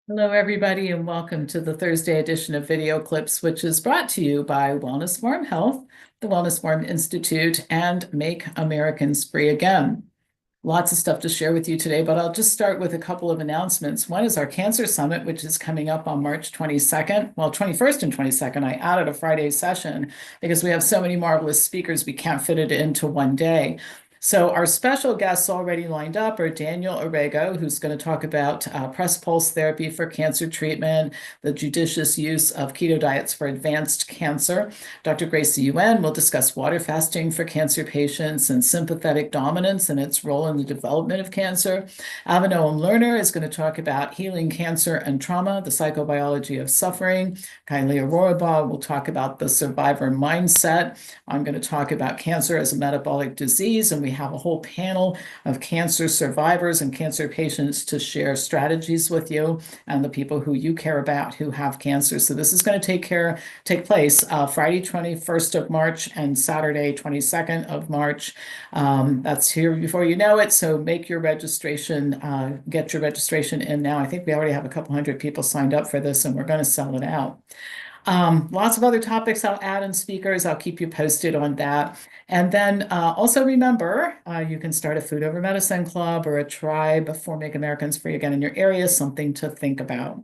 Hello, everybody, and welcome to the Thursday edition of Video Clips, which is brought to you by Wellness Forum Health, the Wellness Forum Institute, and Make Americans Free Again. Lots of stuff to share with you today, but I'll just start with a couple of announcements. One is our Cancer Summit, which is coming up on March 22nd. Well, 21st and 22nd. I added a Friday session because we have so many marvelous speakers, we can't fit it into one day. So our special guests already lined up are Daniel Orrego, who's going to talk about press pulse therapy for cancer treatment, the judicious use of keto diets for advanced cancer. Dr. Gracie Yuen will discuss water fasting for cancer patients and sympathetic dominance and its role in the development of cancer. Avinoam Lerner is going to talk about healing cancer and trauma, the psychobiology of suffering. Kylie Aurora will talk about the survivor mindset. I'm going to talk about cancer as a metabolic disease, and we have a whole panel of cancer survivors and cancer patients to share strategies with you and the people who you care about who have cancer. So this is going to take place Friday, 21st of March and Saturday, 22nd of March. That's here before you know it. So make your registration, get your registration in now. I think we already have a couple hundred people signed up for this, and we're going to sell it out. Lots of other topics I'll add in speakers. I'll keep you posted on that. And then also remember, you can start a food over medicine club or a tribe for Make Americans Free Again in your area, something to think about.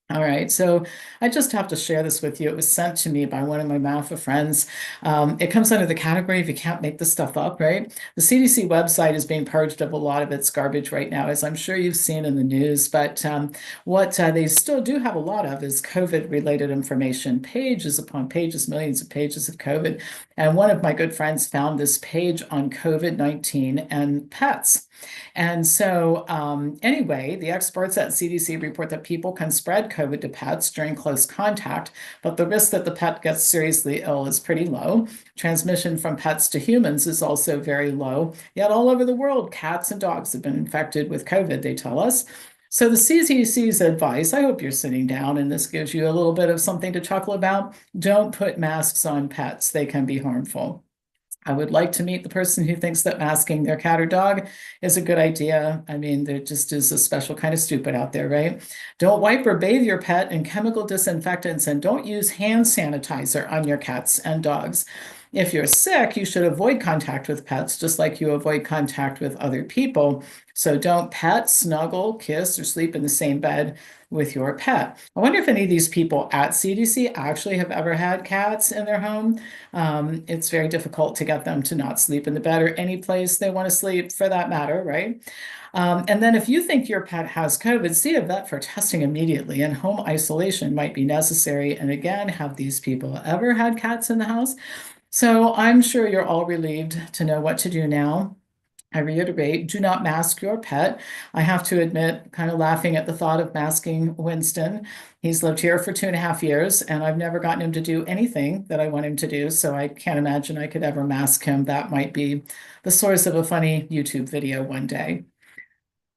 All right, so I just have to share this with you. It was sent to me by one of my MAFA friends. It comes under the category if you can't make this stuff up, right? The CDC website is being purged of a lot of its garbage right now, as I'm sure you've seen in the news. But what they still do have a lot of is COVID-related information, pages upon pages, millions of pages of COVID. And one of my good friends found this page on COVID-19 and pets. And so anyway, the experts at CDC report that people can spread COVID to pets during close contact, but the risk that the pet gets seriously ill is pretty low. Transmission from pets to humans is also very low. Yet all over the world, cats and dogs have been infected with COVID, they tell us. So the CDC's advice, I hope you're sitting down and this gives you a little bit of something to chuckle about. Don't put masks on pets. They can be harmful. I would like to meet the person who thinks that masking their cat or dog is a good idea. I mean, there just is a special kind of stupid out there, right? Don't wipe or bathe your pet in chemical disinfectants, and don't use hand sanitizer on your cats and dogs. If you're sick, you should avoid contact with pets, just like you avoid contact with other people. So don't pet, snuggle, kiss, or sleep in the same bed with your pet. I wonder if any of these people at CDC actually have ever had cats in their home. It's very difficult to get them to not sleep in the bed or any place they want to sleep for that matter, right? And then if you think your pet has COVID, see a vet for testing immediately, and home isolation might be necessary. And again, have these people ever had cats in the house? So I'm sure you're all relieved to know what to do now. I reiterate, do not mask your pet. I have to admit, kind of laughing at the thought of masking Winston. He's lived here for 2.5 years, and I've never gotten him to do anything that I want him to do, so I can't imagine I could ever mask him. That might be the source of a funny YouTube video one day.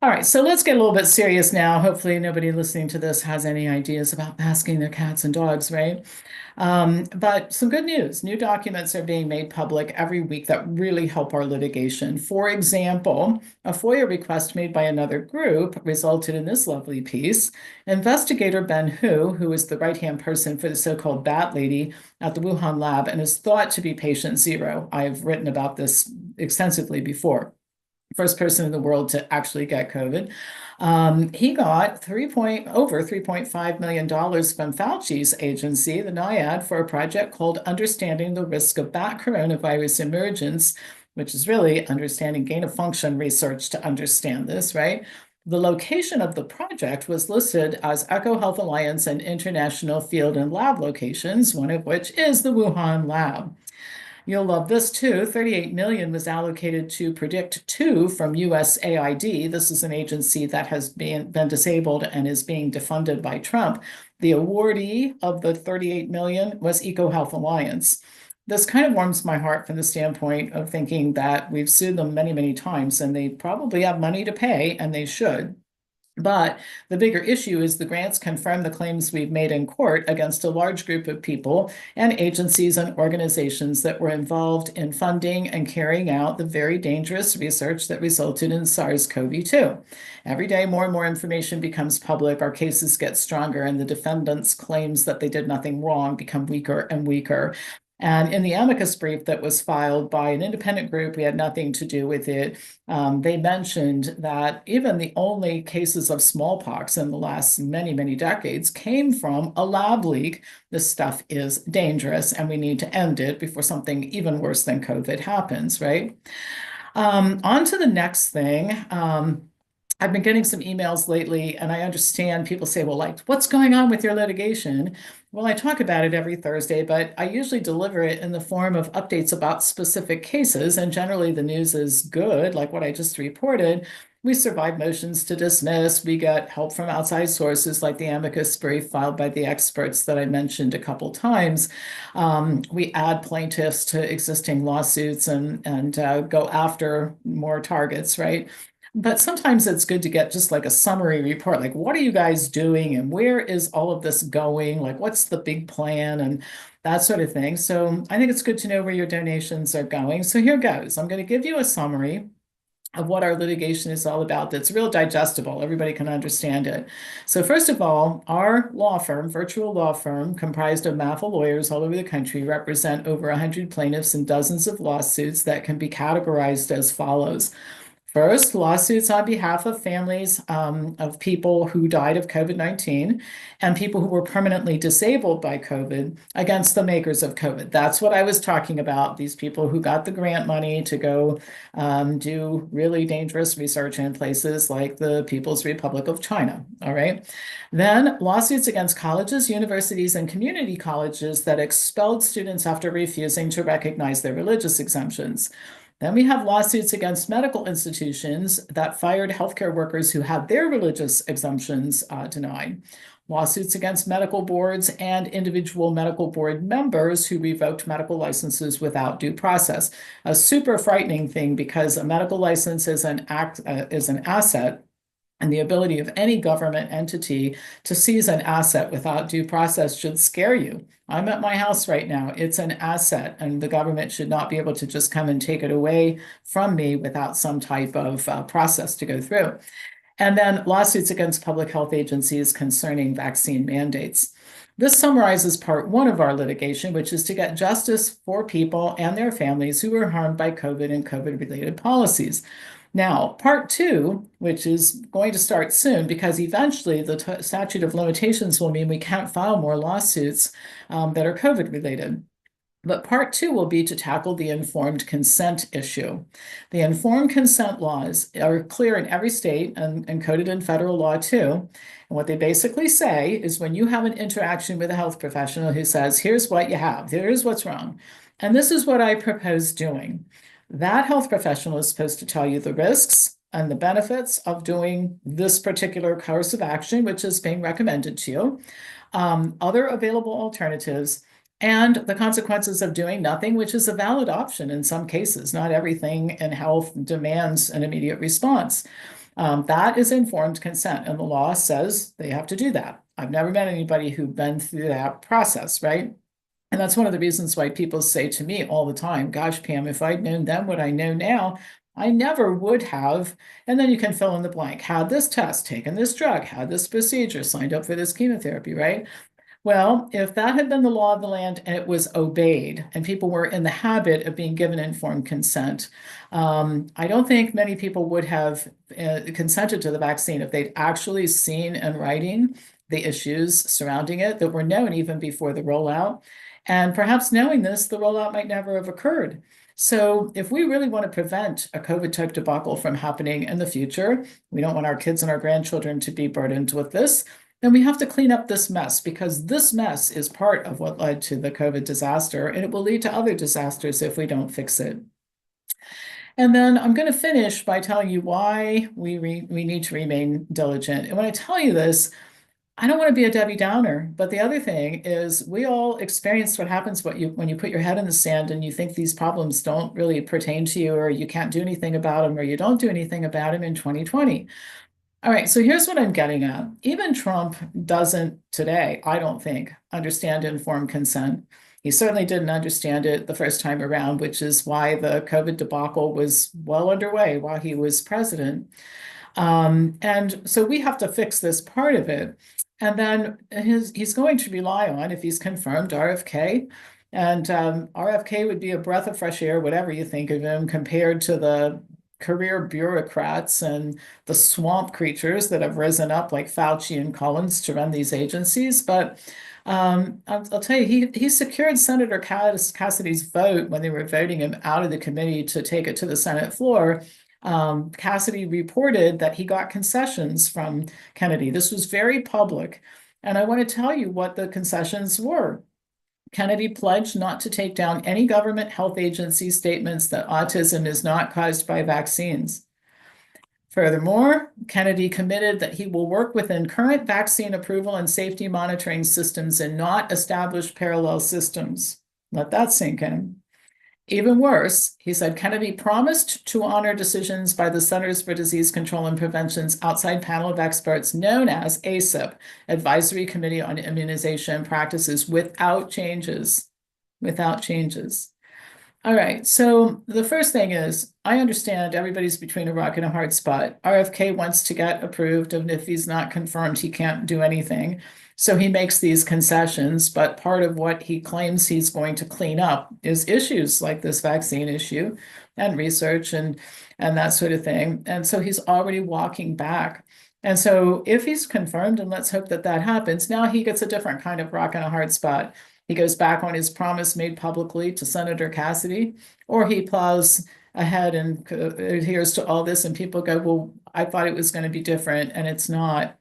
All right, so let's get a little bit serious now. Hopefully nobody listening to this has any ideas about masking their cats and dogs, right? But some good news. New documents are being made public every week that really help our litigation. For example, a FOIA request made by another group resulted in this lovely piece. Investigator Ben who is the right-hand person for the so-called Bat Lady at the Wuhan lab and is thought to be patient zero. I've written about this extensively before. First person in the world to actually get COVID. He got over $3.5 million from Fauci's agency, the NIAID, for a project called Understanding the Risk of Bat Coronavirus Emergence, which is really understanding gain of function research to understand this, right? The location of the project was listed as Eco Health Alliance and international field and lab locations, one of which is the Wuhan lab. You'll love this too. 38 million was allocated to PREDICT2 from USAID. This is an agency that has been disabled and is being defunded by Trump. The awardee of the 38 million was Eco Health Alliance. This kind of warms my heart from the standpoint of thinking that we've sued them many, many times, and they probably have money to pay, and they should. But the bigger issue is the grants confirm the claims we've made in court against a large group of people and agencies and organizations that were involved in funding and carrying out the very dangerous research that resulted in SARS-CoV-2. Every day, more and more information becomes public, our cases get stronger, and the defendants' claims that they did nothing wrong become weaker and weaker. And in the amicus brief that was filed by an independent group, we had nothing to do with it. They mentioned that even the only cases of smallpox in the last many, many decades came from a lab leak. This stuff is dangerous, and we need to end it before something even worse than COVID happens, right? On to the next thing. I've been getting some emails lately, and I understand people say, well, like, what's going on with your litigation? Well, I talk about it every Thursday, but I usually deliver it in the form of updates about specific cases, and generally the news is good, like what I just reported. We survive motions to dismiss. We get help from outside sources like the amicus brief filed by the experts that I mentioned a couple times. We add plaintiffs to existing lawsuits and go after more targets, right? But sometimes it's good to get just like a summary report, like what are you guys doing and where is all of this going? Like what's the big plan and that sort of thing. So I think it's good to know where your donations are going. So here goes. I'm going to give you a summary of what our litigation is all about that's real digestible. Everybody can understand it. So first of all, our law firm, virtual law firm, comprised of MAFA lawyers all over the country, represent over 100 plaintiffs and dozens of lawsuits that can be categorized as follows. First, lawsuits on behalf of families of people who died of COVID-19 and people who were permanently disabled by COVID against the makers of COVID. That's what I was talking about, these people who got the grant money to go do really dangerous research in places like the People's Republic of China, all right? Then lawsuits against colleges, universities, and community colleges that expelled students after refusing to recognize their religious exemptions. Then we have lawsuits against medical institutions that fired healthcare workers who had their religious exemptions denied. Lawsuits against medical boards and individual medical board members who revoked medical licenses without due process. A super frightening thing because a medical license is an asset, and the ability of any government entity to seize an asset without due process should scare you. I'm at my house right now. It's an asset, and the government should not be able to just come and take it away from me without some type of process to go through. And then lawsuits against public health agencies concerning vaccine mandates. This summarizes part one of our litigation, which is to get justice for people and their families who were harmed by COVID and COVID-related policies. Now, part two, which is going to start soon, because eventually the statute of limitations will mean we can't file more lawsuits that are COVID related. But part two will be to tackle the informed consent issue. The informed consent laws are clear in every state and coded in federal law too. And what they basically say is when you have an interaction with a health professional who says, here's what you have, here's what's wrong, and this is what I propose doing. That health professional is supposed to tell you the risks and the benefits of doing this particular course of action, which is being recommended to you, other available alternatives, and the consequences of doing nothing, which is a valid option in some cases. Not everything in health demands an immediate response. That is informed consent, and the law says they have to do that. I've never met anybody who's been through that process, right? And that's one of the reasons why people say to me all the time, gosh, Pam, if I'd known then what I know now, I never would have. And then you can fill in the blank, had this test, taken this drug, had this procedure, signed up for this chemotherapy, right? Well, if that had been the law of the land and it was obeyed and people were in the habit of being given informed consent, I don't think many people would have consented to the vaccine if they'd actually seen in writing the issues surrounding it that were known even before the rollout. And perhaps knowing this, the rollout might never have occurred. So if we really want to prevent a COVID-type debacle from happening in the future, we don't want our kids and our grandchildren to be burdened with this, then we have to clean up this mess, because this mess is part of what led to the COVID disaster, and it will lead to other disasters if we don't fix it. And then I'm going to finish by telling you why we need to remain diligent. And when I tell you this, I don't want to be a Debbie Downer, but the other thing is we all experience what happens when you put your head in the sand and you think these problems don't really pertain to you, or you can't do anything about them, or you don't do anything about them in 2020. All right, so here's what I'm getting at. Even Trump doesn't today, I don't think, understand informed consent. He certainly didn't understand it the first time around, which is why the COVID debacle was well underway while he was president. And so we have to fix this part of it. And then he's going to rely on, if he's confirmed, RFK. And RFK would be a breath of fresh air, whatever you think of him, compared to the career bureaucrats and the swamp creatures that have risen up like Fauci and Collins to run these agencies. But I'll tell you, he secured Senator Cassidy's vote when they were voting him out of the committee to take it to the Senate floor. Cassidy reported that he got concessions from Kennedy. This was very public. And I want to tell you what the concessions were. Kennedy pledged not to take down any government health agency statements that autism is not caused by vaccines. Furthermore, Kennedy committed that he will work within current vaccine approval and safety monitoring systems and not establish parallel systems. Let that sink in. Even worse, he said Kennedy promised to honor decisions by the Centers for Disease Control and Prevention's outside panel of experts known as ACIP, Advisory Committee on Immunization Practices, without changes. Without changes. All right, so the first thing is, I understand everybody's between a rock and a hard spot. RFK wants to get approved, and if he's not confirmed, he can't do anything. So he makes these concessions, but part of what he claims he's going to clean up is issues like this vaccine issue and research and that sort of thing. And so he's already walking back. And so if he's confirmed, and let's hope that that happens, now he gets a different kind of rock and a hard spot. He goes back on his promise made publicly to Senator Cassidy, or he plows ahead and adheres to all this, and people go, well, I thought it was going to be different, and it's not.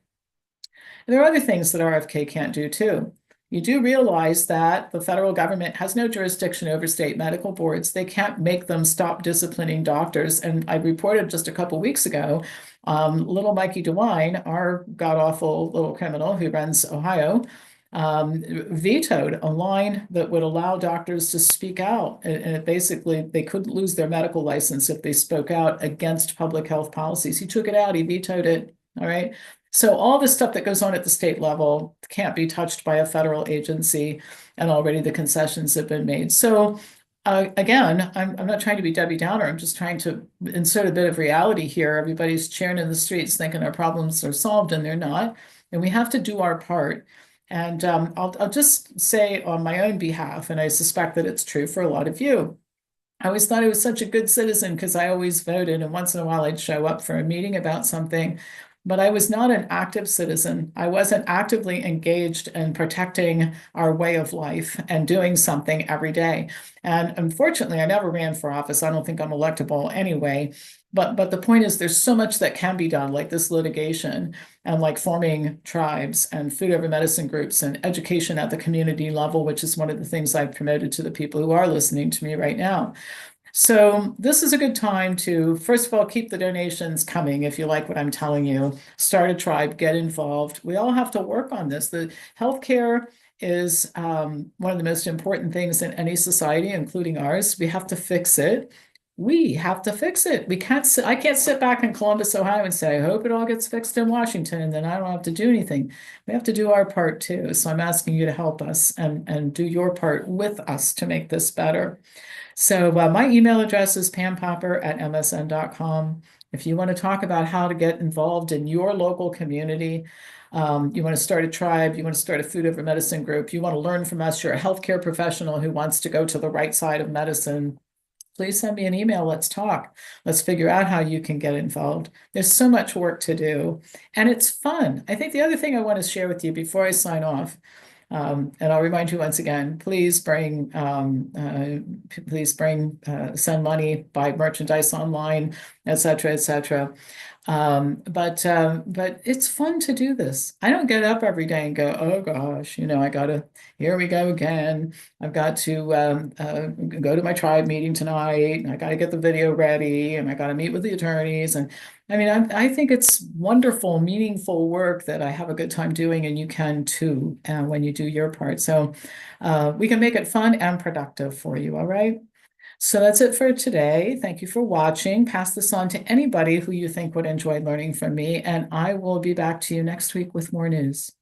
And there are other things that RFK can't do too. You do realize that the federal government has no jurisdiction over state medical boards. They can't make them stop disciplining doctors. And I reported just a couple weeks ago, little Mikey DeWine, our god-awful little criminal who runs Ohio, vetoed a line that would allow doctors to speak out. And it basically, they couldn't lose their medical license if they spoke out against public health policies. He took it out, he vetoed it. All right. So all the stuff that goes on at the state level can't be touched by a federal agency, and already the concessions have been made. So again, I'm not trying to be Debbie Downer. I'm just trying to insert a bit of reality here. Everybody's cheering in the streets thinking our problems are solved, and they're not. And we have to do our part. And I'll just say on my own behalf, and I suspect that it's true for a lot of you. I always thought I was such a good citizen because I always voted, and once in a while I'd show up for a meeting about something. But I was not an active citizen. I wasn't actively engaged in protecting our way of life and doing something every day. And unfortunately, I never ran for office. I don't think I'm electable anyway. But the point is, there's so much that can be done, like this litigation and like forming tribes and food over medicine groups and education at the community level, which is one of the things I've promoted to the people who are listening to me right now. So this is a good time to, first of all, keep the donations coming if you like what I'm telling you. Start a tribe, get involved. We all have to work on this. The healthcare is one of the most important things in any society, including ours. We have to fix it. We have to fix it. We can't sit, I can't sit back in Columbus, Ohio and say, I hope it all gets fixed in Washington, and then I don't have to do anything. We have to do our part too. So I'm asking you to help us and do your part with us to make this better. So my email address is pampopper@msn.com. If you want to talk about how to get involved in your local community, you want to start a tribe, you want to start a food over medicine group, you want to learn from us, you're a healthcare professional who wants to go to the right side of medicine, please send me an email. Let's talk. Let's figure out how you can get involved. There's so much work to do, and it's fun. I think the other thing I want to share with you before I sign off, and I'll remind you once again, please send money, buy merchandise online, et cetera, et cetera. But it's fun to do this. I don't get up every day and go, oh gosh, here we go again. I've got to go to my tribe meeting tonight, and I got to get the video ready, and I got to meet with the attorneys. And I mean, I think it's wonderful, meaningful work that I have a good time doing, and you can too, when you do your part. So we can make it fun and productive for you, all right? So that's it for today. Thank you for watching. Pass this on to anybody who you think would enjoy learning from me, and I will be back to you next week with more news.